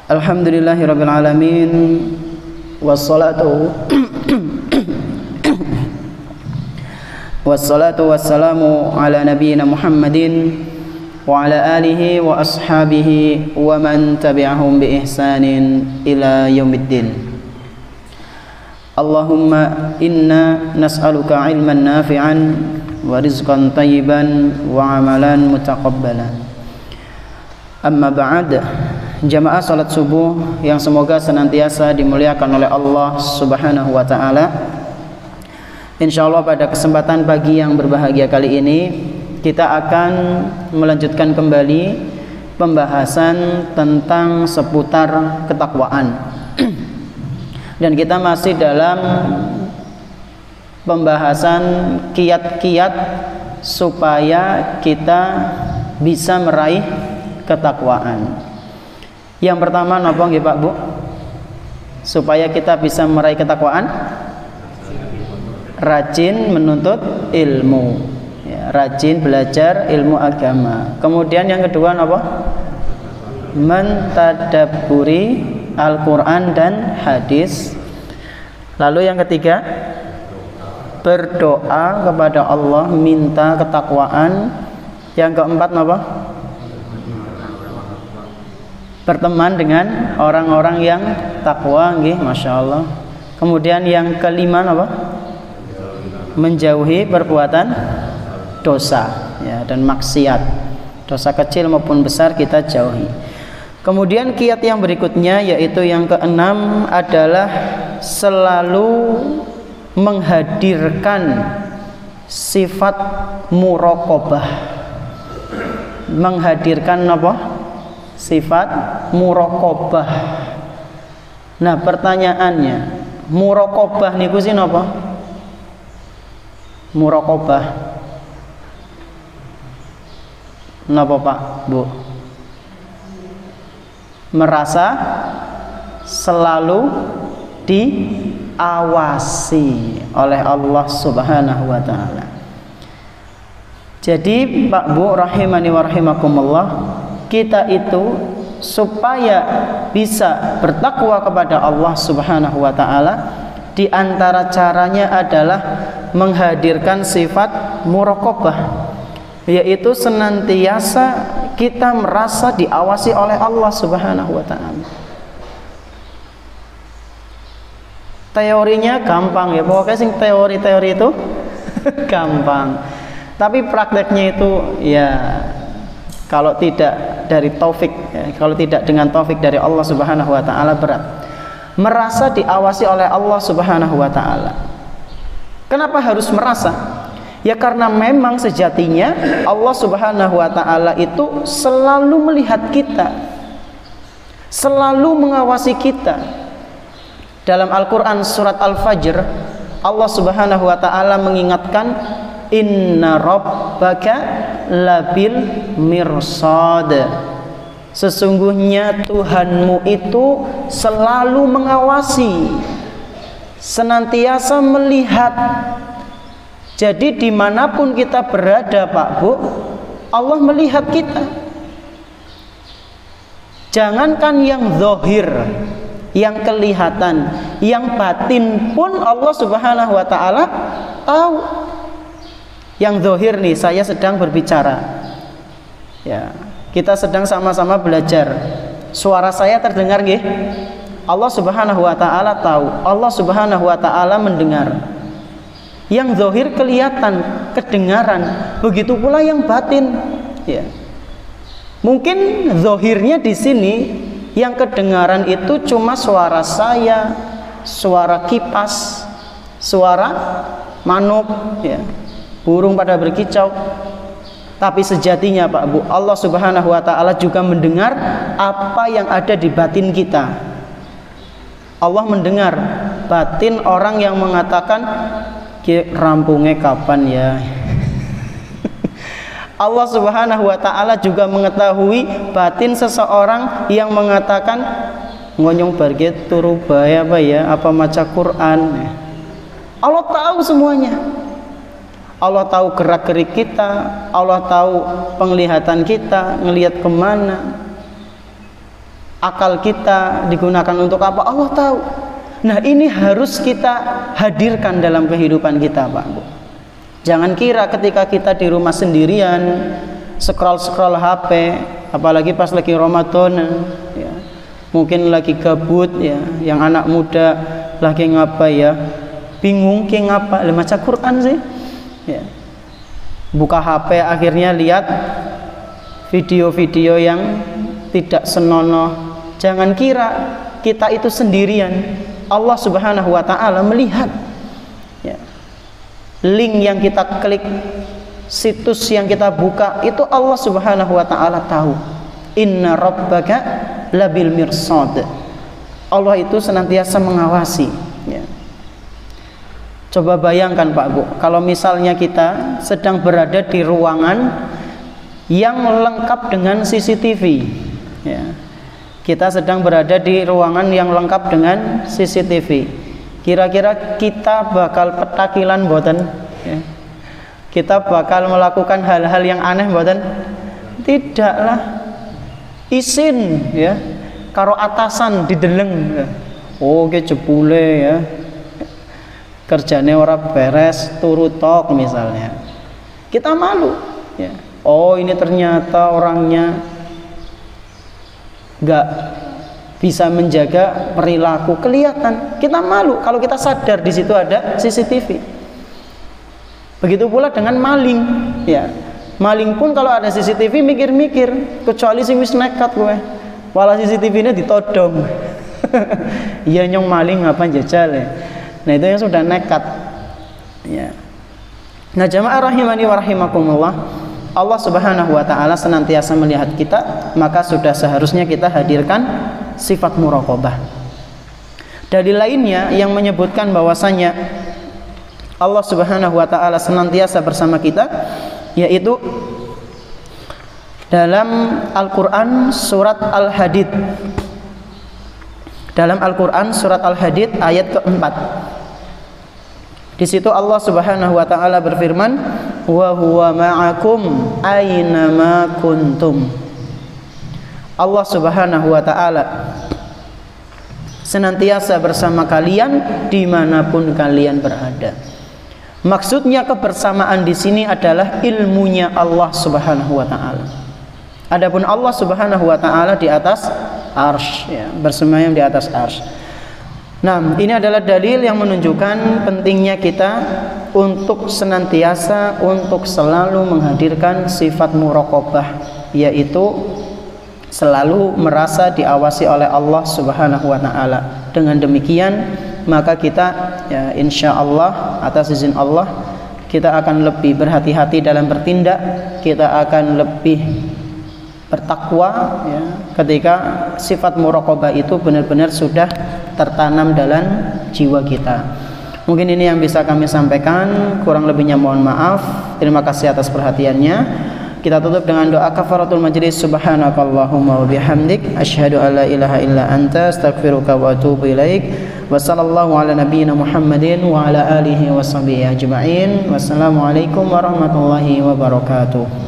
Alhamdulillahirabbil alamin wassalatu wassalamu ala nabiyyina Muhammadin wa ala alihi wa ashabihi wa man tabi'ahum bi ihsanin ila yaumiddin. Allahumma inna nas'aluka ilman nafi'an wa rizqan tayyiban wa amalan mutaqabbalan. Amma ba'd, jamaah salat subuh yang semoga senantiasa dimuliakan oleh Allah Subhanahu wa taala. Insyaallah pada kesempatan pagi yang berbahagia kali ini kita akan melanjutkan kembali pembahasan tentang seputar ketakwaan. Dan kita masih dalam pembahasan kiat-kiat supaya kita bisa meraih ketakwaan. Yang pertama napa nggih Pak Bu? Supaya kita bisa meraih ketakwaan, rajin menuntut ilmu. Ya, rajin belajar ilmu agama. Kemudian yang kedua napa? Mentadabburi Al-Qur'an dan hadis. Lalu yang ketiga, berdoa kepada Allah minta ketakwaan. Yang keempat napa? Berteman dengan orang-orang yang takwa, nggih, Masya Allah. Kemudian yang kelima apa? Menjauhi perbuatan dosa, ya, dan maksiat, dosa kecil maupun besar kita jauhi. Kemudian kiat yang berikutnya yaitu yang keenam adalah selalu menghadirkan sifat muraqabah. Menghadirkan apa? Sifat muraqabah. Nah, pertanyaannya, muraqabah niku sing napa? Muraqabah napa Pak, Bu? Merasa selalu diawasi oleh Allah Subhanahu wa taala. Jadi Pak Bu rahimani wa rahimakumullah, kita itu supaya bisa bertakwa kepada Allah Subhanahu wa taala, di antara caranya adalah menghadirkan sifat muraqabah, yaitu senantiasa kita merasa diawasi oleh Allah Subhanahu wa taala. Teorinya gampang ya, pokoknya sing teori-teori itu gampang. Tapi prakteknya itu ya kalau tidak dari taufik, ya, kalau tidak dengan taufik dari Allah Subhanahu wa taala berat. Merasa diawasi oleh Allah Subhanahu wa taala. Kenapa harus merasa? Ya karena memang sejatinya Allah Subhanahu wa taala itu selalu melihat kita, selalu mengawasi kita. Dalam Al-Qur'an surat Al-Fajr, Allah Subhanahu wa taala mengingatkan, inna rabbaka labil mirsad. Sesungguhnya Tuhanmu itu selalu mengawasi, senantiasa melihat. Jadi dimanapun kita berada Pak Bu, Allah melihat kita. Jangankan yang zahir, yang kelihatan, yang batin pun Allah Subhanahu wa taala tahu. Yang zahir nih, saya sedang berbicara, ya, kita sedang sama-sama belajar, suara saya terdengar nggih? Allah Subhanahu wa taala tahu, Allah Subhanahu wa taala mendengar. Yang zahir kelihatan, kedengaran, begitu pula yang batin, ya. Mungkin zahirnya di sini yang kedengaran itu cuma suara saya, suara kipas, suara manuk, ya, burung pada berkicau. Tapi sejatinya Pak Bu, Allah Subhanahu wa taala juga mendengar apa yang ada di batin kita. Allah mendengar batin orang yang mengatakan rampungnya kapan ya. Allah Subhanahu wa taala juga mengetahui batin seseorang yang mengatakan ngonyong barget turu bae apa ya, apa maca Quran. Allah tahu semuanya. Allah tahu gerak-gerik kita, Allah tahu penglihatan kita, ngelihat kemana, akal kita digunakan untuk apa, Allah tahu. Nah, ini harus kita hadirkan dalam kehidupan kita, Pak Bu. Jangan kira ketika kita di rumah sendirian scroll HP, apalagi pas lagi Ramadan ya, mungkin lagi gabut ya, yang anak muda lagi ngapa ya, bingung ke ngapa, maca Quran sih ya. Buka HP akhirnya lihat video-video yang tidak senonoh. Jangan kira kita itu sendirian. Allah Subhanahu wa taala melihat ya. Link yang kita klik, situs yang kita buka, itu Allah Subhanahu wa taala tahu. Inna rabbaka labil mirsad. Allah itu senantiasa mengawasi ya. Coba bayangkan Pak Bu, kalau misalnya kita sedang berada di ruangan yang lengkap dengan CCTV ya. Kita sedang berada di ruangan yang lengkap dengan CCTV. Kira-kira kita bakal petakilan mboten ya. Kita bakal melakukan hal-hal yang aneh mboten? Tidaklah. Isin ya. Karo atasan dideleng ya. Oh ke jebule ya. Kerjane ora beres, turu tok misalnya. Kita malu ya. Oh ini ternyata orangnya nggak bisa menjaga perilaku, kelihatan. Kita malu kalau kita sadar di situ ada CCTV. Begitu pula dengan maling ya. Maling pun kalau ada CCTV mikir-mikir, kecuali sing wis nekat kowe. Walau CCTV-nya ditodong. Iya nyong maling apa jajal ya. Nah itu yang sudah nekat ya. Nah jamaah rahimani wa rahimakumullah, Allah Subhanahu wa taala senantiasa melihat kita, maka sudah seharusnya kita hadirkan sifat muraqabah. Dalil lainnya yang menyebutkan bahwasanya Allah Subhanahu wa taala senantiasa bersama kita, yaitu dalam Al-Qur'an surat Al-Hadid. Dalam Al-Qur'an surat Al-Hadid ayat keempat. Di situ Allah Subhanahu wa taala berfirman, wa huwa ma'akum aina ma kuntum. Allah Subhanahu wa taala senantiasa bersama kalian dimanapun kalian berada. Maksudnya kebersamaan di sini adalah ilmunya Allah Subhanahu wa taala. Adapun Allah Subhanahu wa taala di atas arsy ya, bersemayam di atas arsy. Nah, ini adalah dalil yang menunjukkan pentingnya kita untuk senantiasa, untuk selalu menghadirkan sifat muraqabah, yaitu selalu merasa diawasi oleh Allah Subhanahu wa taala. Dengan demikian, maka kita ya insyaallah atas izin Allah kita akan lebih berhati-hati dalam bertindak, kita akan lebih bertakwa ya, ketika sifat muraqabah itu benar-benar sudah tertanam dalam jiwa kita. Mungkin ini yang bisa kami sampaikan, kurang lebihnya mohon maaf. Terima kasih atas perhatiannya. Kita tutup dengan doa kafaratul majlis. Subhanakallahumma wa bihamdik asyhadu an la ilaha illa anta astaghfiruka wa atubu ilaik. Wa sallallahu ala nabiyyina Muhammadin wa ala alihi wa sahbihi ajma'in. Wassalamualaikum warahmatullahi wabarakatuh.